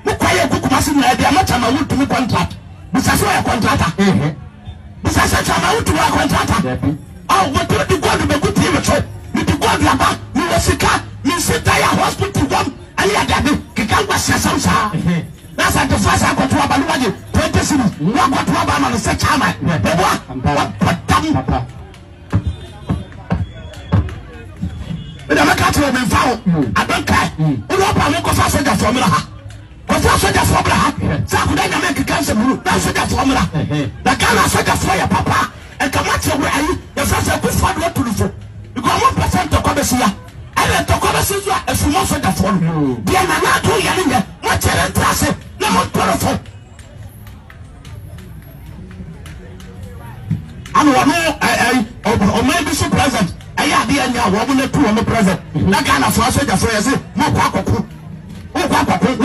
Mukwaya kukumasi na dia machama wutu mu contract. Bisaso ya contractor. Bisaso chama wutu wa contractor. Oh, what do you go to be good TV show? You go to Yaba, you Wasika, you sit at hospital one, and you are the Kikanga Sasa. That's at the first I got to Abaluaji, 20 cities, one got to Abama and such a man. But I'm a cat will be found. I don't care. You know, I'm going to fast the formula. Because that's what the formula. So I could make a cancer. That's what the formula. The kind of such a fire, papa. And come out your way. The first I put forward to the you go 1% to Cobesia. I let the Cobesia as you must the phone. The Anna to Yalinga, what tell Tracy, no more powerful. I'm one or maybe so present. I have the end of 1 or 2 on the present. That kind of sausage, no